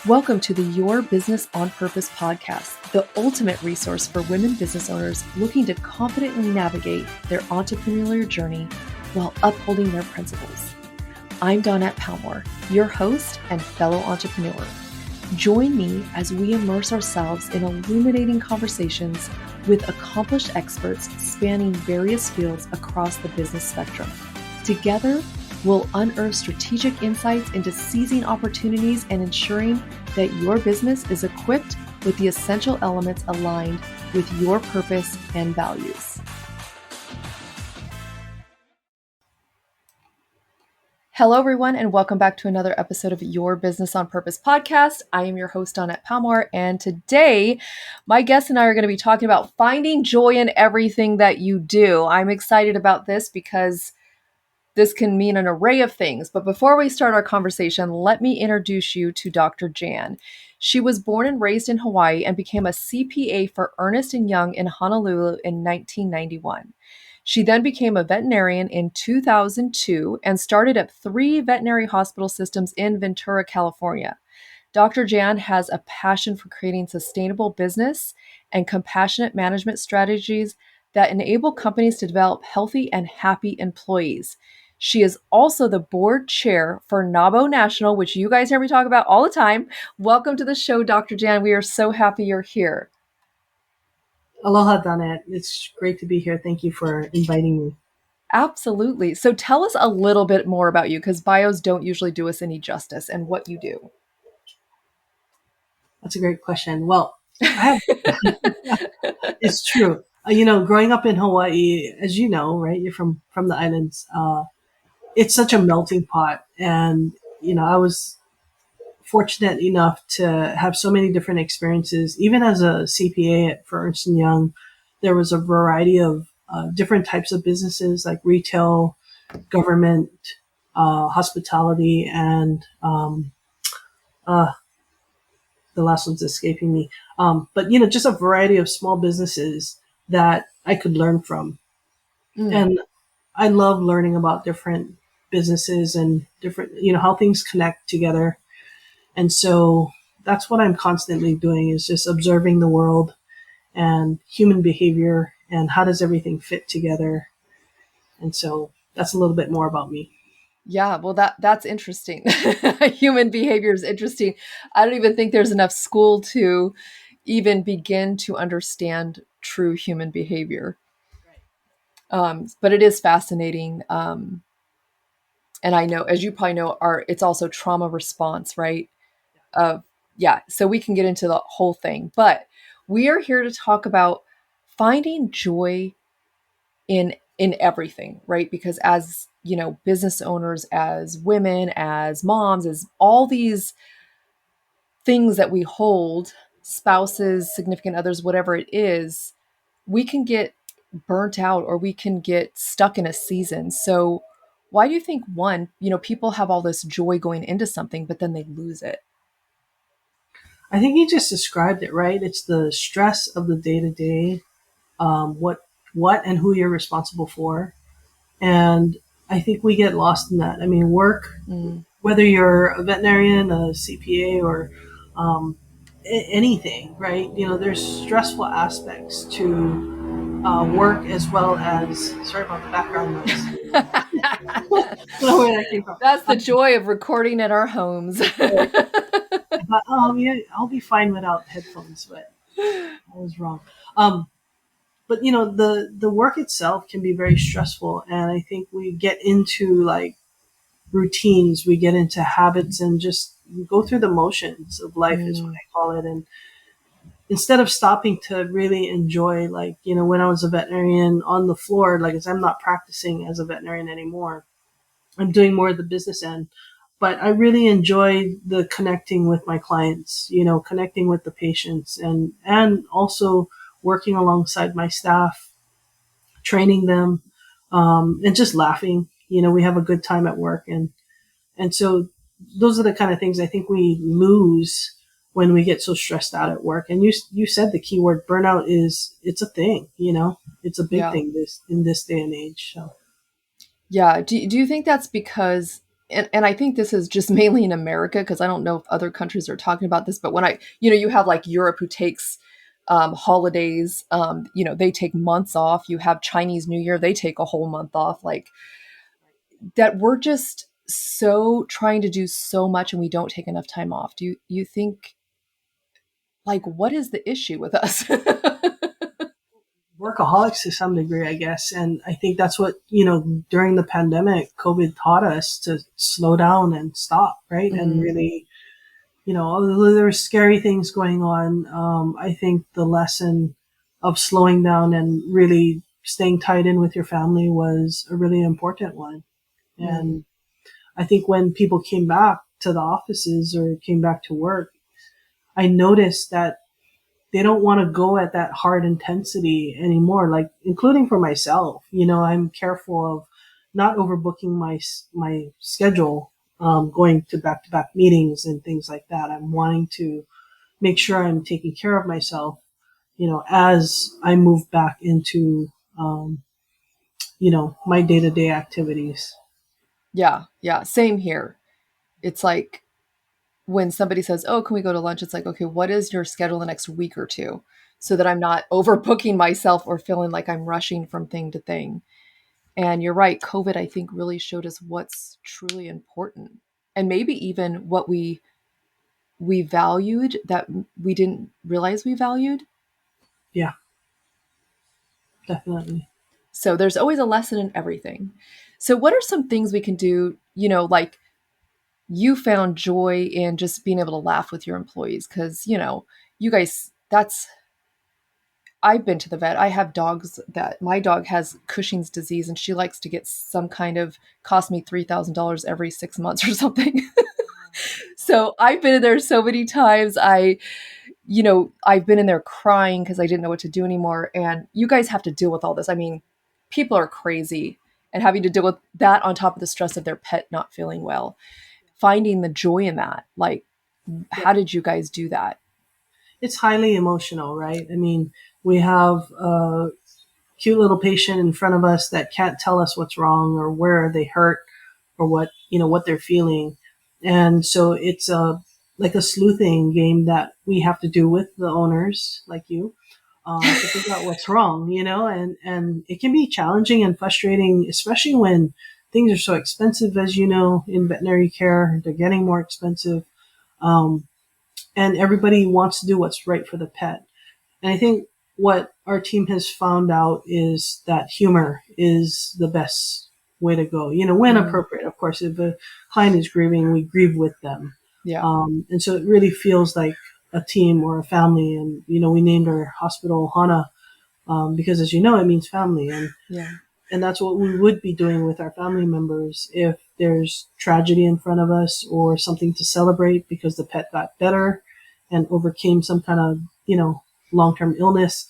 Welcome to the Your Business on Purpose podcast, the ultimate resource for women business owners looking to confidently navigate their entrepreneurial journey while upholding their principles. I'm Dawnette Palmore, your host and fellow entrepreneur. Join me as we immerse ourselves in illuminating conversations with accomplished experts spanning various fields across the business spectrum. Together, we'll unearth strategic insights into seizing opportunities and ensuring that your business is equipped with the essential elements aligned with your purpose and values. Hello, everyone, and welcome back to another episode of Your Business on Purpose podcast. I am your host, Dawnette Palmore, and today my guest and I are going to be talking about finding joy in everything that you do. I'm excited about this because this can mean an array of things. But before we start our conversation, let me introduce you to Dr. Jan. She was born and raised in Hawaii and became a CPA for Ernst & Young in Honolulu in 1991. She then became a veterinarian in 2002 and started up 3 veterinary hospital systems in Ventura, California. Dr. Jan has a passion for creating sustainable business and compassionate management strategies that enable companies to develop healthy and happy employees. She is also the board chair for NABO National, which you guys hear me talk about all the time. Welcome to the show, Dr. Jan. We are so happy you're here. Aloha, Dawnette. It's great to be here. Thank you for inviting me. Absolutely. So tell us a little bit more about you, because bios don't usually do us any justice, and what you do. That's a great question. Well, it's true. Growing up in Hawaii, as you know, right? You're from the islands. It's such a melting pot. And, I was fortunate enough to have so many different experiences. Even as a CPA for Ernst & Young, there was a variety of different types of businesses like retail, government, hospitality, and the last one's escaping me. But, just a variety of small businesses that I could learn from. And I love learning about different businesses and different, how things connect together. And so that's what I'm constantly doing, is just observing the world and human behavior and how does everything fit together. And so that's a little bit more about me. Yeah, well, that's interesting. Human behavior is interesting. I don't even think there's enough school to even begin to understand true human behavior. But it is fascinating. And I know, as you probably know, it's also trauma response, right? So we can get into the whole thing. But we are here to talk about finding joy in everything, right? Because as business owners, as women, as moms, as all these things that we hold, spouses, significant others, whatever it is, we can get burnt out or we can get stuck in a season. So why do you think, people have all this joy going into something, but then they lose it? I think you just described it, right? It's the stress of the day-to-day, what and who you're responsible for. And I think we get lost in that. I mean, work, whether you're a veterinarian, a CPA, or anything, right? There's stressful aspects to work, as well as, sorry about the background noise. Where that came from. That's the joy of recording at our homes. But I'll be fine without headphones, but I was wrong. But the work itself can be very stressful, and I think we get into like routines, we get into habits, and just go through the motions of life is what I call it. And instead of stopping to really enjoy, like, when I was a veterinarian on the floor, like, as I'm not practicing as a veterinarian anymore, I'm doing more of the business end. But I really enjoy the connecting with my clients, connecting with the patients, and also working alongside my staff, training them, and just laughing. We have a good time at work. And so those are the kind of things I think we lose when we get so stressed out at work. And you said the key word, burnout. It's a thing, it's a big thing in this day and age. So. Yeah. Do you think that's because and I think this is just mainly in America because I don't know if other countries are talking about this, but when you have like Europe who takes holidays, they take months off. You have Chinese New Year, they take a whole month off. Like that, we're just so trying to do so much and we don't take enough time off. Do you think like what is the issue with us? Workaholics to some degree, I guess. And I think that's what, during the pandemic, COVID taught us to slow down and stop, right? And Mm, really, although there were scary things going on, I think the lesson of slowing down and really staying tied in with your family was a really important one. mm, And I think when people came back to the offices or came back to work, I noticed that they don't want to go at that hard intensity anymore, like including for myself. I'm careful of not overbooking my schedule, going to back meetings and things like that. I'm wanting to make sure I'm taking care of myself, as I move back into, my day to day activities. yeah, yeah, same here. It's like when somebody says, "Oh, can we go to lunch?" It's like, "Okay, what is your schedule the next week or two?" So that I'm not overbooking myself or feeling like I'm rushing from thing to thing. And you're right, COVID, I think, really showed us what's truly important. And maybe even what we valued that we didn't realize we valued. Yeah, definitely. So there's always a lesson in everything. So what are some things we can do, like you found joy in just being able to laugh with your employees because, you guys, that's I've been to the vet. I have dogs that my dog has Cushing's disease and she likes to get some kind of cost me $3,000 every 6 months or something. So I've been in there so many times. I've been in there crying because I didn't know what to do anymore. And you guys have to deal with all this. I mean, people are crazy and having to deal with that on top of the stress of their pet not feeling well. Finding the joy in that. Like, Yeah. how did you guys do that? It's highly emotional, right? I mean, we have a cute little patient in front of us that can't tell us what's wrong or where they hurt or what they're feeling. And so it's like a sleuthing game that we have to do with the owners like you, to figure out what's wrong, and it can be challenging and frustrating, especially when things are so expensive, as you know, in veterinary care. They're getting more expensive. Um, and everybody wants to do what's right for the pet. And I think what our team has found out is that humor is the best way to go, when Mm, appropriate. Of course, if a client is grieving, we grieve with them. yeah. And so it really feels like a team or a family. And, we named our hospital Hana, because as you know, it means family. Yeah. And that's what we would be doing with our family members if there's tragedy in front of us or something to celebrate because the pet got better and overcame some kind of, long-term illness,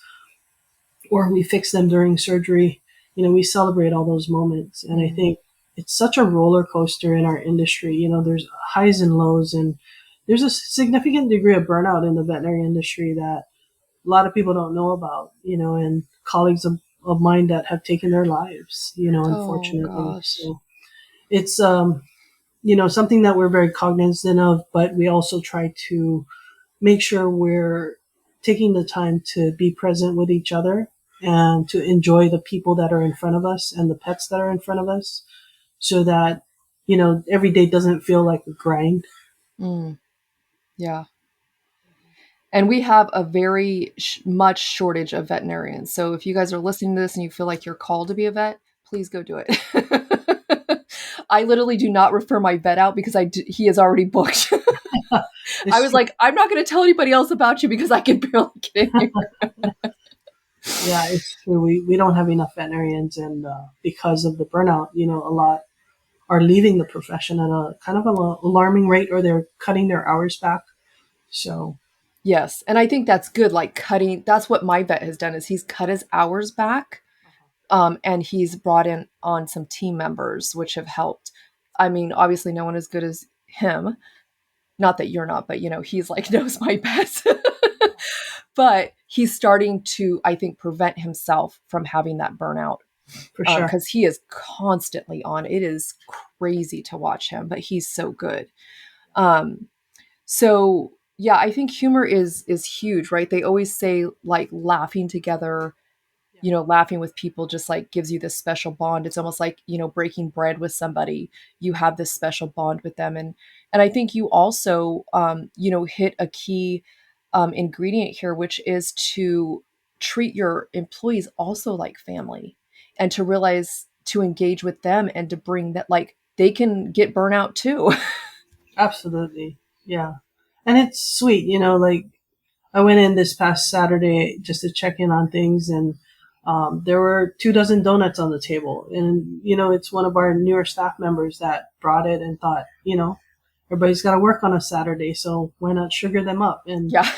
or we fix them during surgery. We celebrate all those moments. And I Mm. think it's such a roller coaster in our industry. There's highs and lows, and there's a significant degree of burnout in the veterinary industry that a lot of people don't know about, and colleagues of mine that have taken their lives, Oh unfortunately. gosh. So it's, something that we're very cognizant of, but we also try to make sure we're taking the time to be present with each other and to enjoy the people that are in front of us and the pets that are in front of us so that, every day doesn't feel like a grind. Mm, yeah. And we have a very much shortage of veterinarians. So if you guys are listening to this and you feel like you're called to be a vet, please go do it. I literally do not refer my vet out because he is already booked. I It's was true. like, I'm not going to tell anybody else about you because I can barely get in here. Yeah, it's true. We don't have enough veterinarians, and because of the burnout, a lot are leaving the profession at a kind of an alarming rate, or they're cutting their hours back. So Yes, and I think that's good. Like cutting, that's what my vet has done is he's cut his hours back, and he's brought in on some team members, which have helped. I mean, obviously, no one as good as him. Not that you're not, but he's like knows my best. But he's starting to, I think, prevent himself from having that burnout. For sure. because he is constantly on. It is crazy to watch him, but he's so good. Um, so yeah, I think humor is huge, right? They always say like laughing together, Yeah. laughing with people just like gives you this special bond. It's almost like, breaking bread with somebody. You have this special bond with them. And I think you also hit a key ingredient here, which is to treat your employees also like family, and to realize to engage with them and to bring that, like, they can get burnout too. Absolutely. Yeah. And it's sweet, like I went in this past Saturday just to check in on things, and there were 24 donuts on the table. And, it's one of our newer staff members that brought it and thought, everybody's got to work on a Saturday, so why not sugar them up? And Yeah.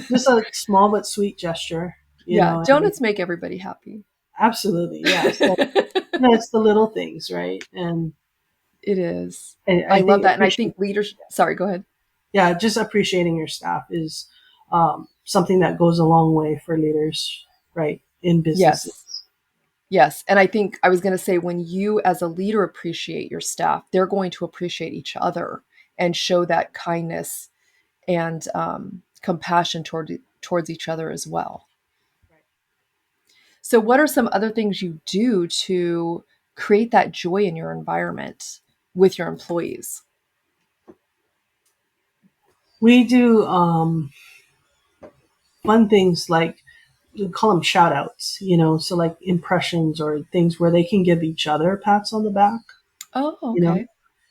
just a small but sweet gesture, Yeah, and donuts make everybody happy. absolutely. Yeah. So, it's the little things, right? And It is. I I love think that, and I think leaders. Sorry, go ahead. yeah, just appreciating your staff is something that goes a long way for leaders, right, in businesses. Yes. Yes. And I think I was going to say, when you as a leader appreciate your staff, they're going to appreciate each other and show that kindness and compassion towards each other as well. Right. So, what are some other things you do to create that joy in your environment with your employees? We do fun things like we call them shout outs, so like impressions or things where they can give each other pats on the back, Oh, you know. okay.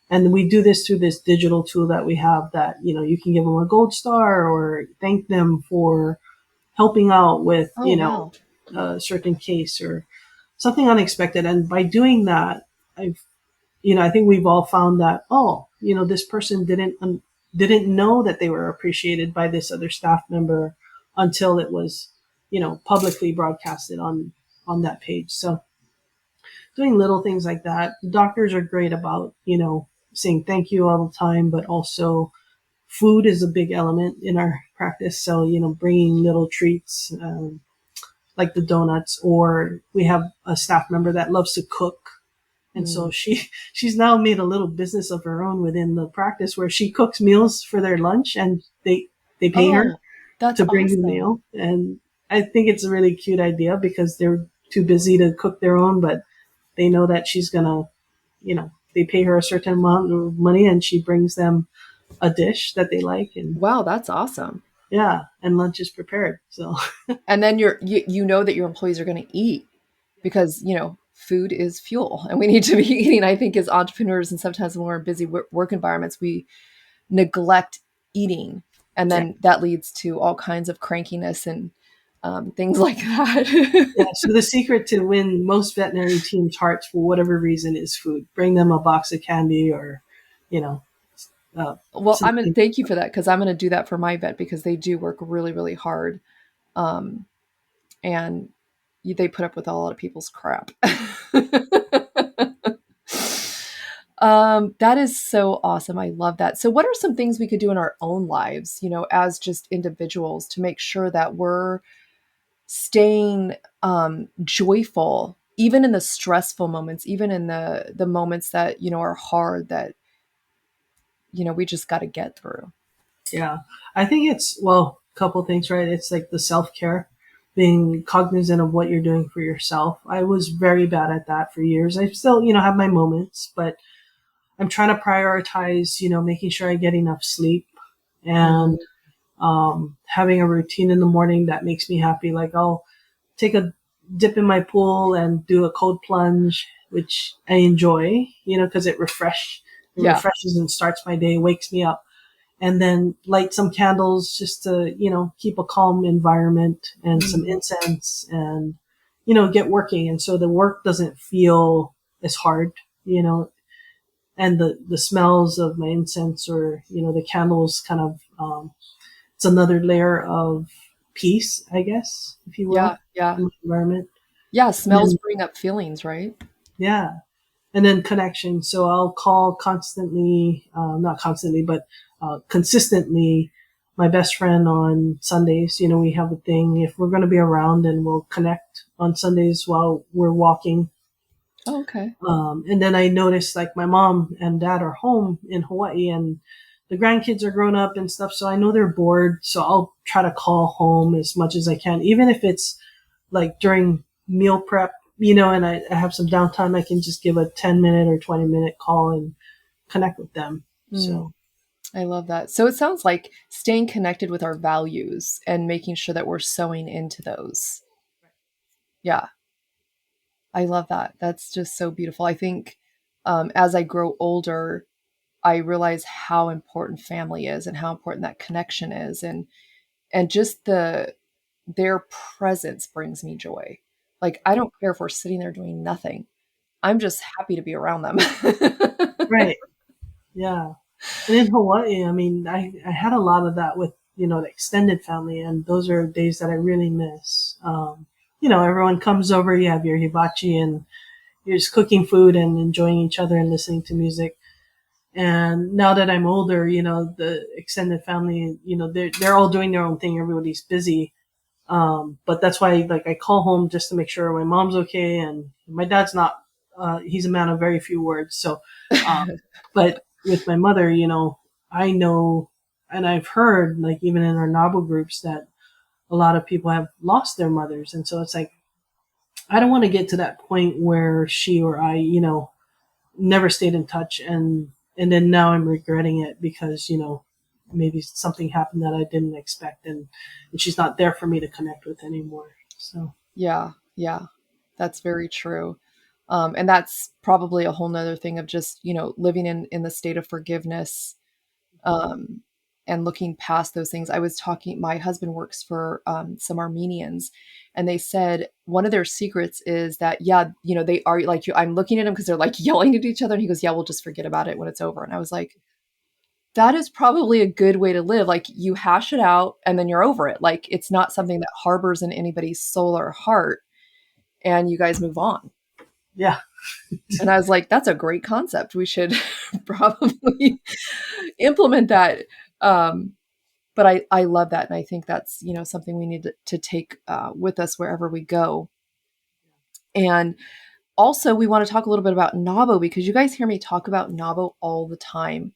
And we do this through this digital tool that we have that, you can give them a gold star or thank them for helping out with, Oh, wow. a certain case or something unexpected. And by doing that, I've I think we've all found that, oh, this person didn't know that they were appreciated by this other staff member until it was, publicly broadcasted on that page. So doing little things like that. The doctors are great about, saying thank you all the time, but also food is a big element in our practice. So, bringing little treats, like the donuts, or we have a staff member that loves to cook. And so Mm. she's now made a little business of her own within the practice where she cooks meals for their lunch, and they pay her Oh, that's to bring the awesome. meal. And I think it's a really cute idea because they're too busy to cook their own, but they know that she's gonna, they pay her a certain amount of money and she brings them a dish that they like, and Wow, that's awesome. yeah, and lunch is prepared. So And then you know that your employees are going to eat, because food is fuel, and we need to be eating. I think as entrepreneurs, and sometimes when we're in busy work environments, we neglect eating, and yeah. then that leads to all kinds of crankiness and things like that. Yeah, so the secret to win most veterinary teams' hearts for whatever reason is food. Bring them a box of candy or, you know, uh, Well, I'm gonna something. thank you for that, because I'm gonna do that for my vet, because they do work really, really hard, um, and they put up with a lot of people's crap. That is so awesome. I love that. So, what are some things we could do in our own lives, as just individuals, to make sure that we're staying joyful, even in the stressful moments, even in the moments that are hard, that we just got to get through. Yeah, I think it's, well, a couple things, right? It's like the self care, being cognizant of what you're doing for yourself. I was very bad at that for years. I still, have my moments, but I'm trying to prioritize, making sure I get enough sleep and Mhm. having a routine in the morning that makes me happy. Like I'll take a dip in my pool and do a cold plunge, which I enjoy, because it Yeah. refreshes and starts my day, wakes me up. And then light some candles just to, keep a calm environment and some Mhm. incense and, get working. And so the work doesn't feel as hard, and the smells of my incense or, the candles kind of, it's another layer of peace, I guess, if you Yeah. will, Yeah. in the environment. Yeah. And Smells then, bring up feelings, right? yeah. And then connection. So I'll call constantly, not constantly, but consistently my best friend on Sundays. We have a thing. If we're going to be around, and we'll connect on Sundays while we're walking. Oh, okay. And then I noticed like my mom and dad are home in Hawaii and the grandkids are grown up and stuff. So I know they're bored. So I'll try to call home as much as I can, even if it's like during meal prep, and I have some downtime. I can just give a 10-minute or 20-minute call and connect with them. Mm, So, I love that. So it sounds like staying connected with our values and making sure that we're sewing into those. Yeah, I love that. That's just so beautiful. I think as I grow older, I realize how important family is and how important that connection is, and just their presence brings me joy. Like I don't care if we're sitting there doing nothing. I'm just happy to be around them. right. Yeah. And in Hawaii, I mean, I had a lot of that with, the extended family, and those are days that I really miss. Everyone comes over, you have your hibachi, and you're just cooking food and enjoying each other and listening to music. And now that I'm older, the extended family, they're all doing their own thing. Everybody's busy. But that's why, like, I call home just to make sure my mom's okay, and my dad's not. He's a man of very few words. So, but with my mother, I know, and I've heard, like, even in our novel groups, that a lot of people have lost their mothers, and so it's like I don't want to get to that point where she or I, never stayed in touch, and then now I'm regretting it because maybe something happened that I didn't expect, and she's not there for me to connect with anymore. So Yeah, yeah, that's very true. And that's probably a whole nother thing of just, living in the state of forgiveness, um, and looking past those things. I was talking, my husband works for some Armenians, and they said one of their secrets is that, yeah, they are like you. I'm looking at them because they're like yelling at each other. And he goes, yeah, we'll just forget about it when it's over. And I was like, that is probably a good way to live. Like you hash it out and then you're over it. Like it's not something that harbors in anybody's soul or heart, and you guys move on. yeah, And I was like, that's a great concept. We should probably implement that. Um, but I love that. And I think that's, something we need to take with us wherever we go. And also, we want to talk a little bit about Nabo because you guys hear me talk about Nabo all the time.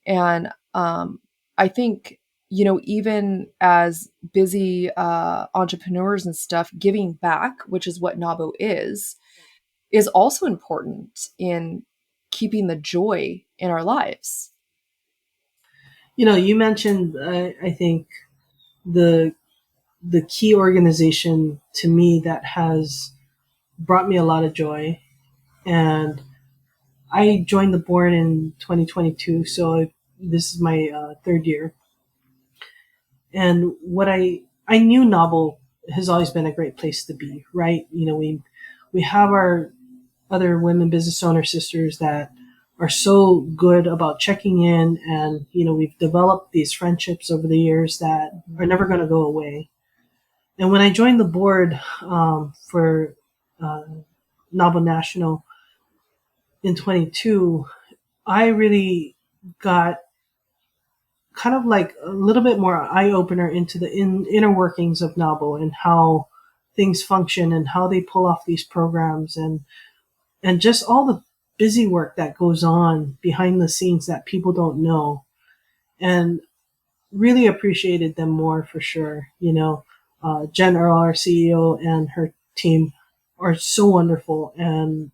And I think, even as busy entrepreneurs and stuff, giving back, which is what Nabo is also important in keeping the joy in our lives. you mentioned I think the the key organization to me that has brought me a lot of joy, and I joined the board in 2022, so this is my third year. And what I knew Novel has always been a great place to be, right? We have our other women business owner sisters that are so good about checking in, and we've developed these friendships over the years that are never going to go away. And when I joined the board for uh, Nabo National in 22, I really got kind of like a little bit more eye opener into the inner workings of Nabo and how things function and how they pull off these programs, and just all the busy work that goes on behind the scenes that people don't know, and really appreciated them more for sure. Jen Earl, our CEO, and her team are so wonderful and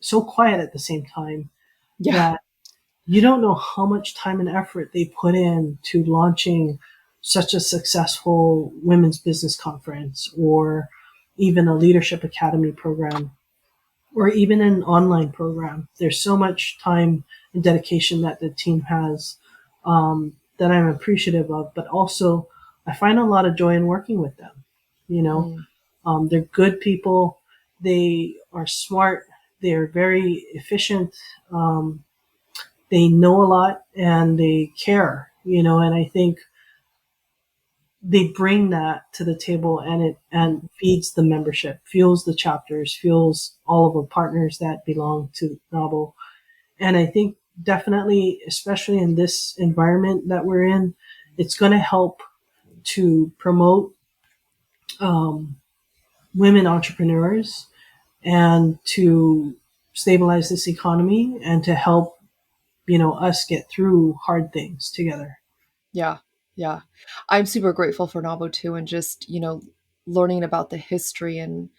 so quiet at the same time Yeah. that you don't know how much time and effort they put in to launching such a successful women's business conference, or even a leadership academy program, or even an online program. There's so much time and dedication that the team has, that I'm appreciative of, but also I find a lot of joy in working with them. You know, Mm. they're good people. They are smart. They're very efficient. They know a lot and they care, and I think they bring that to the table, and it and feeds the membership, fuels the chapters, fuels all of the partners that belong to Novel. And I think definitely, especially in this environment that we're in, it's going to help to promote um, women entrepreneurs, and to stabilize this economy and to help, us get through hard things together. Yeah. Yeah. I'm super grateful for Nabo too, and just, learning about the history and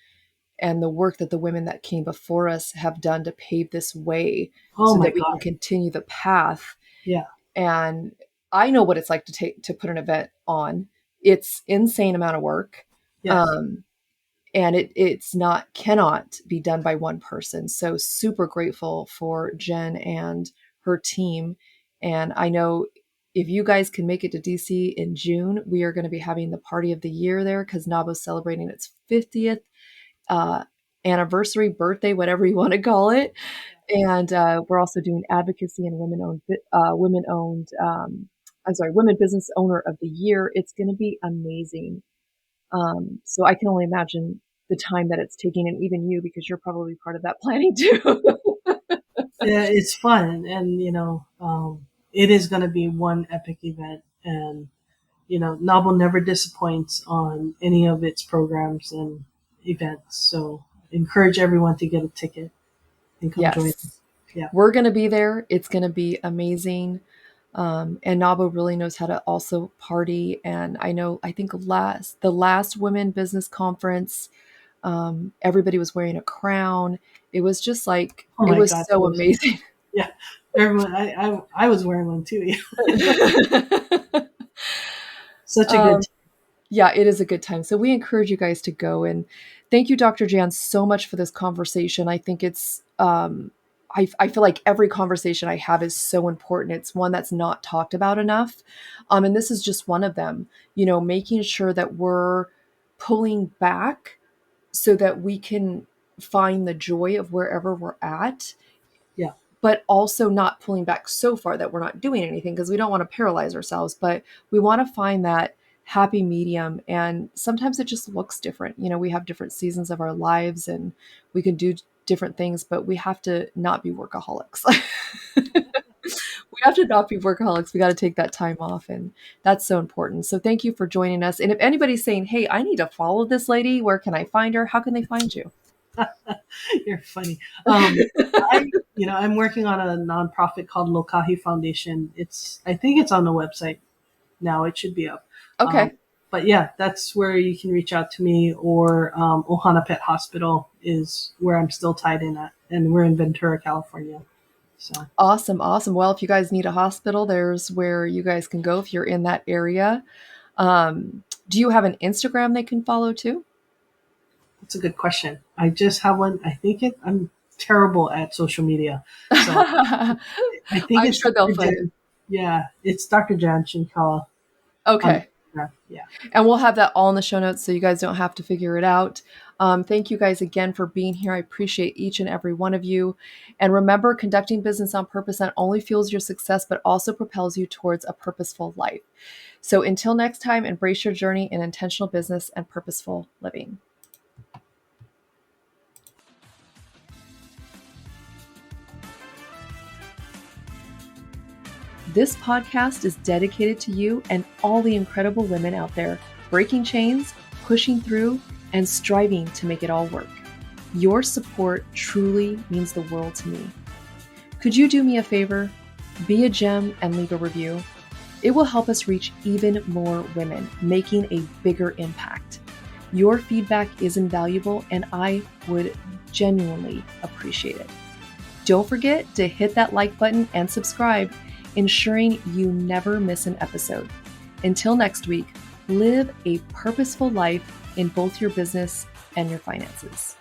the work that the women that came before us have done to pave this way Oh so my that we can God. continue the path. Yeah. And I know what it's like to put an event on. It's insane amount of work. Yes. Um, and it's not cannot be done by one person. So super grateful for Jen and her team. And I know if you guys can make it to DC in June, we are going to be having the party of the year there because Nabo's celebrating its 50th uh, anniversary, birthday, whatever you want to call it. And we're also doing advocacy and women business owner of the year. It's going to be amazing. So I can only imagine the time that it's taking, and even you, because you're probably part of that planning too. Yeah, it's fun, and it is going to be one epic event, and Novel never disappoints on any of its programs and events. So encourage everyone to get a ticket and come join Yes, us. Yeah. we're going to be there. It's going to be amazing. And Nabo really knows how to also party. And I think the last women business conference, everybody was wearing a crown. It was just like, Oh it my was God. so amazing. Yeah. Everyone, I was wearing one too. Such a good um, yeah, it is a good time. So we encourage you guys to go. And thank you, Dr. Jan, so much for this conversation. I think I feel like every conversation I have is so important. It's one that's not talked about enough. And this is just one of them, making sure that we're pulling back so that we can find the joy of wherever we're at, yeah. but also not pulling back so far that we're not doing anything because we don't want to paralyze ourselves, but we want to find that happy medium. And sometimes it just looks different. We have different seasons of our lives and we can do different things, but we have to not be workaholics. We have to not be workaholics. We got to take that time off. And that's so important. So thank you for joining us. And if anybody's saying, hey, I need to follow this lady, where can I find her? How can they find you? You're funny. I'm working on a nonprofit called Lokahi Foundation. I think it's on the website now. It should be up. Okay. But yeah, that's where you can reach out to me, or Ohana Pet Hospital is where I'm still tied in at, and we're in Ventura, California. So Awesome. Awesome. Well, if you guys need a hospital, there's where you guys can go if you're in that area. Do you have an Instagram they can follow too? that's a good question. I just have one. I'm terrible at social media, so I'm I think it's sure they'll Dr. find it. Jan. Yeah, it's Dr. Jan Shinkawa on Okay. Instagram. Yeah. And we'll have that all in the show notes so you guys don't have to figure it out. Thank you guys again for being here. I appreciate each and every one of you. And remember, conducting business on purpose not only fuels your success, but also propels you towards a purposeful life. So until next time, embrace your journey in intentional business and purposeful living. This podcast is dedicated to you and all the incredible women out there breaking chains, pushing through, and striving to make it all work. Your support truly means the world to me. Could you do me a favor? Be a gem and leave a review. It will help us reach even more women, making a bigger impact. Your feedback is invaluable, and I would genuinely appreciate it. Don't forget to hit that like button and subscribe, ensuring you never miss an episode. Until next week, live a purposeful life in both your business and your finances.